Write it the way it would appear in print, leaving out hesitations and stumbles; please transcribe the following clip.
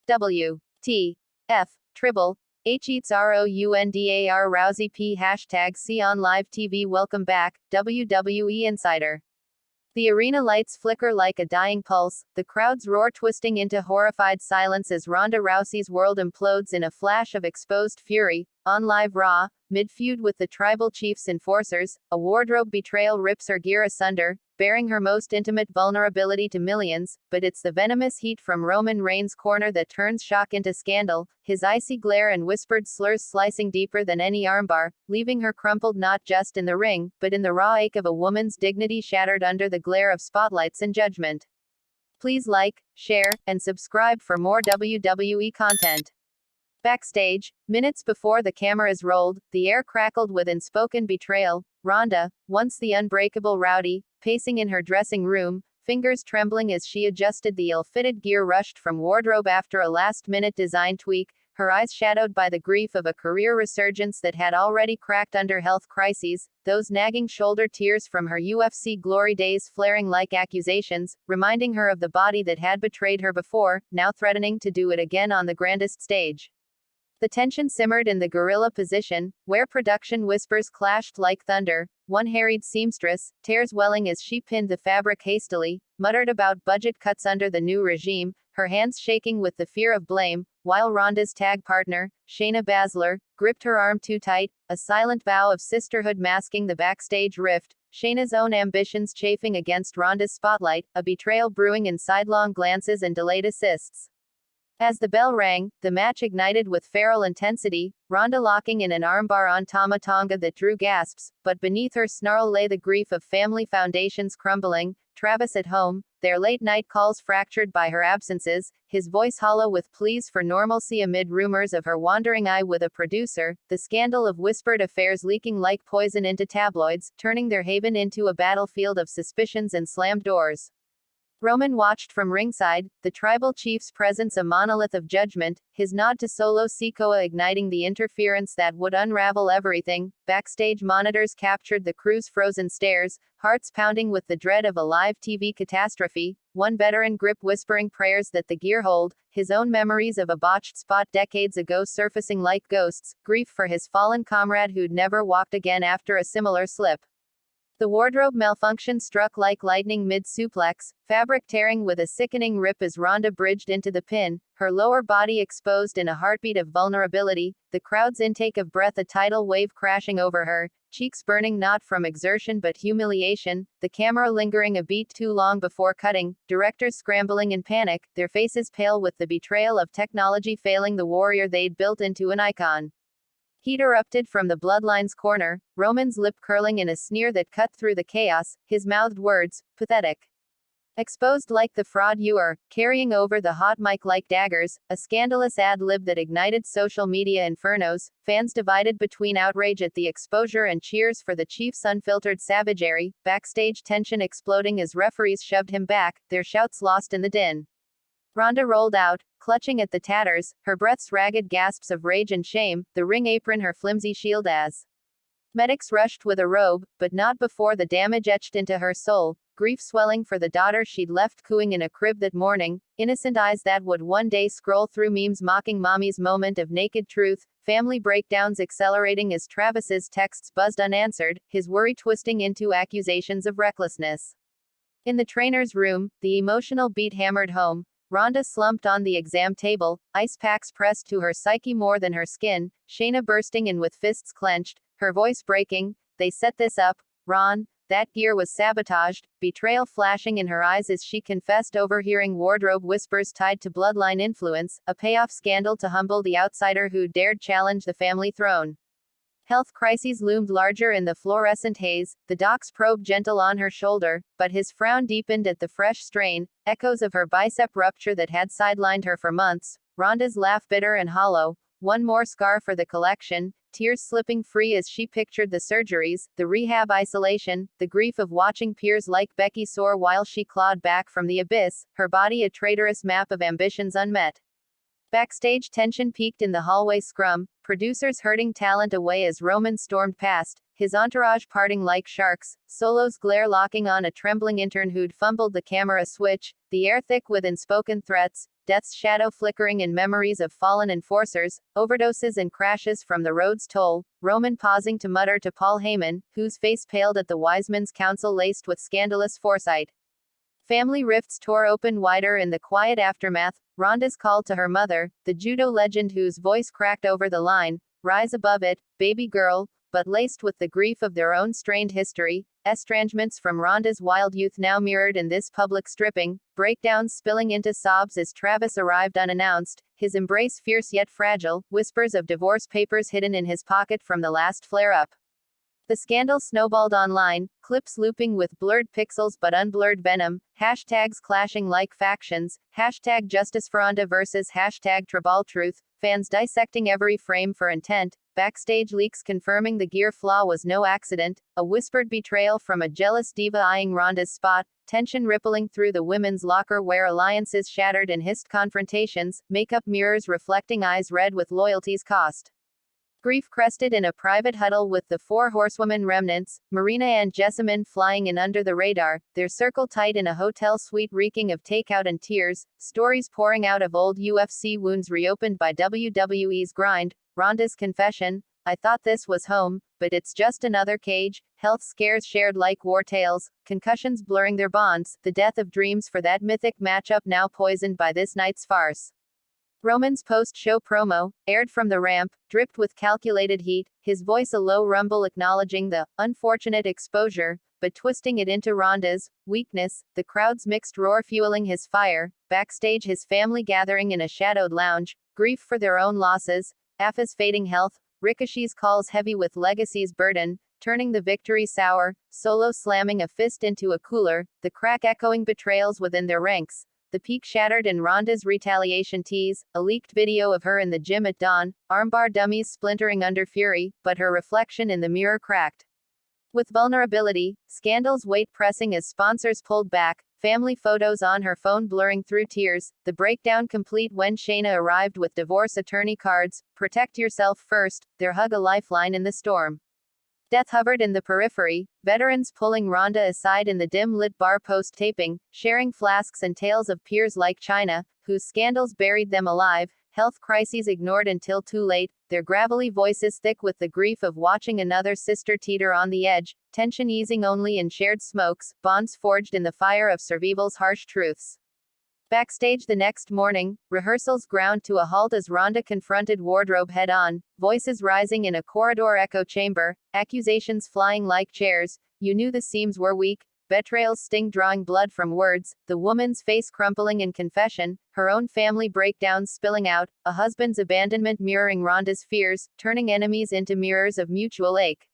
W.T.F. Trible.H eats Rounda Rousey P hashtag see on live TV. Welcome back, WWE Insider. The arena lights flicker like a dying pulse, the crowd's roar twisting into horrified silence as Ronda Rousey's world implodes in a flash of exposed fury. On live Raw, mid-feud with the Tribal Chief's enforcers, a wardrobe betrayal rips her gear asunder, bearing her most intimate vulnerability to millions, but it's the venomous heat from Roman Reigns' corner that turns shock into scandal, his icy glare and whispered slurs slicing deeper than any armbar, leaving her crumpled not just in the ring, but in the raw ache of a woman's dignity shattered under the glare of spotlights and judgment. Please like, share, and subscribe for more WWE content. Backstage, minutes before the cameras rolled, the air crackled with unspoken betrayal. Ronda, once the unbreakable Rowdy, pacing in her dressing room, fingers trembling as she adjusted the ill-fitted gear rushed from wardrobe after a last-minute design tweak, her eyes shadowed by the grief of a career resurgence that had already cracked under health crises, those nagging shoulder tears from her UFC glory days flaring like accusations, reminding her of the body that had betrayed her before, now threatening to do it again on the grandest stage. The tension simmered in the gorilla position, where production whispers clashed like thunder. One harried seamstress, tears welling as she pinned the fabric hastily, muttered about budget cuts under the new regime, her hands shaking with the fear of blame, while Ronda's tag partner, Shayna Baszler, gripped her arm too tight, a silent vow of sisterhood masking the backstage rift, Shayna's own ambitions chafing against Ronda's spotlight, a betrayal brewing in sidelong glances and delayed assists. As the bell rang, the match ignited with feral intensity, Ronda locking in an armbar on Tama Tonga that drew gasps, but beneath her snarl lay the grief of family foundations crumbling. Travis at home, their late-night calls fractured by her absences, his voice hollow with pleas for normalcy amid rumors of her wandering eye with a producer, the scandal of whispered affairs leaking like poison into tabloids, turning their haven into a battlefield of suspicions and slammed doors. Roman watched from ringside, the Tribal Chief's presence a monolith of judgment, his nod to Solo Sikoa igniting the interference that would unravel everything. Backstage monitors captured the crew's frozen stares, hearts pounding with the dread of a live TV catastrophe, one veteran grip whispering prayers that the gear hold, his own memories of a botched spot decades ago surfacing like ghosts, grief for his fallen comrade who'd never walked again after a similar slip. The wardrobe malfunction struck like lightning mid-suplex, fabric tearing with a sickening rip as Ronda bridged into the pin, her lower body exposed in a heartbeat of vulnerability, the crowd's intake of breath a tidal wave crashing over her, cheeks burning not from exertion but humiliation, the camera lingering a beat too long before cutting, directors scrambling in panic, their faces pale with the betrayal of technology failing the warrior they'd built into an icon. Heat erupted from the Bloodline's corner, Roman's lip curling in a sneer that cut through the chaos, his mouthed words, pathetic. Exposed like the fraud you are, carrying over the hot mic like daggers, a scandalous ad-lib that ignited social media infernos, fans divided between outrage at the exposure and cheers for the Chief's unfiltered savagery, backstage tension exploding as referees shoved him back, their shouts lost in the din. Ronda rolled out, clutching at the tatters, her breaths ragged gasps of rage and shame, the ring apron her flimsy shield as medics rushed with a robe, but not before the damage etched into her soul, grief swelling for the daughter she'd left cooing in a crib that morning, innocent eyes that would one day scroll through memes mocking mommy's moment of naked truth, family breakdowns accelerating as Travis's texts buzzed unanswered, his worry twisting into accusations of recklessness. In the trainer's room, the emotional beat hammered home. Ronda slumped on the exam table, ice packs pressed to her psyche more than her skin, Shayna bursting in with fists clenched, her voice breaking, "They set this up, Ron, that gear was sabotaged," betrayal flashing in her eyes as she confessed overhearing wardrobe whispers tied to bloodline influence, a payoff scandal to humble the outsider who dared challenge the family throne. Health crises loomed larger in the fluorescent haze, the doc's probe gentle on her shoulder, but his frown deepened at the fresh strain, echoes of her bicep rupture that had sidelined her for months, Ronda's laugh bitter and hollow, one more scar for the collection, tears slipping free as she pictured the surgeries, the rehab isolation, the grief of watching peers like Becky soar while she clawed back from the abyss, her body a traitorous map of ambitions unmet. Backstage tension peaked in the hallway scrum, producers herding talent away as Roman stormed past, his entourage parting like sharks, Solo's glare locking on a trembling intern who'd fumbled the camera switch, the air thick with unspoken threats, death's shadow flickering in memories of fallen enforcers, overdoses and crashes from the Rhodes toll, Roman pausing to mutter to Paul Heyman, whose face paled at the Wiseman's counsel laced with scandalous foresight. Family rifts tore open wider in the quiet aftermath, Ronda's call to her mother, the judo legend whose voice cracked over the line, rise above it, baby girl, but laced with the grief of their own strained history, estrangements from Ronda's wild youth now mirrored in this public stripping, breakdowns spilling into sobs as Travis arrived unannounced, his embrace fierce yet fragile, whispers of divorce papers hidden in his pocket from the last flare-up. The scandal snowballed online, clips looping with blurred pixels but unblurred venom, hashtags clashing like factions, hashtag Justice for Ronda versus hashtag Trible.H, fans dissecting every frame for intent, backstage leaks confirming the gear flaw was no accident, a whispered betrayal from a jealous diva eyeing Ronda's spot, tension rippling through the women's locker where alliances shattered in hissed confrontations, makeup mirrors reflecting eyes red with loyalty's cost. Grief crested in a private huddle with the four horsewomen remnants, Marina and Jessamine flying in under the radar, their circle tight in a hotel suite reeking of takeout and tears, stories pouring out of old UFC wounds reopened by WWE's grind, Ronda's confession, I thought this was home, but it's just another cage, health scares shared like war tales, concussions blurring their bonds, the death of dreams for that mythic matchup now poisoned by this night's farce. Roman's post-show promo, aired from the ramp, dripped with calculated heat, his voice a low rumble acknowledging the unfortunate exposure, but twisting it into Ronda's weakness, the crowd's mixed roar fueling his fire, backstage his family gathering in a shadowed lounge, grief for their own losses, Afa's fading health, Ricochet's calls heavy with Legacy's burden, turning the victory sour, Solo slamming a fist into a cooler, the crack echoing betrayals within their ranks. The peak shattered in Ronda's retaliation tease, a leaked video of her in the gym at dawn, armbar dummies splintering under fury, but her reflection in the mirror cracked. With vulnerability, scandal's weight pressing as sponsors pulled back, family photos on her phone blurring through tears, the breakdown complete when Shayna arrived with divorce attorney cards, protect yourself first, their hug a lifeline in the storm. Death hovered in the periphery, veterans pulling Ronda aside in the dim-lit bar post-taping, sharing flasks and tales of peers like China, whose scandals buried them alive, health crises ignored until too late, their gravelly voices thick with the grief of watching another sister teeter on the edge, tension easing only in shared smokes, bonds forged in the fire of survival's harsh truths. Backstage the next morning, rehearsals ground to a halt as Ronda confronted wardrobe head-on, voices rising in a corridor echo chamber, accusations flying like chairs, you knew the seams were weak, betrayal's sting drawing blood from words, the woman's face crumpling in confession, her own family breakdowns spilling out, a husband's abandonment mirroring Ronda's fears, turning enemies into mirrors of mutual ache.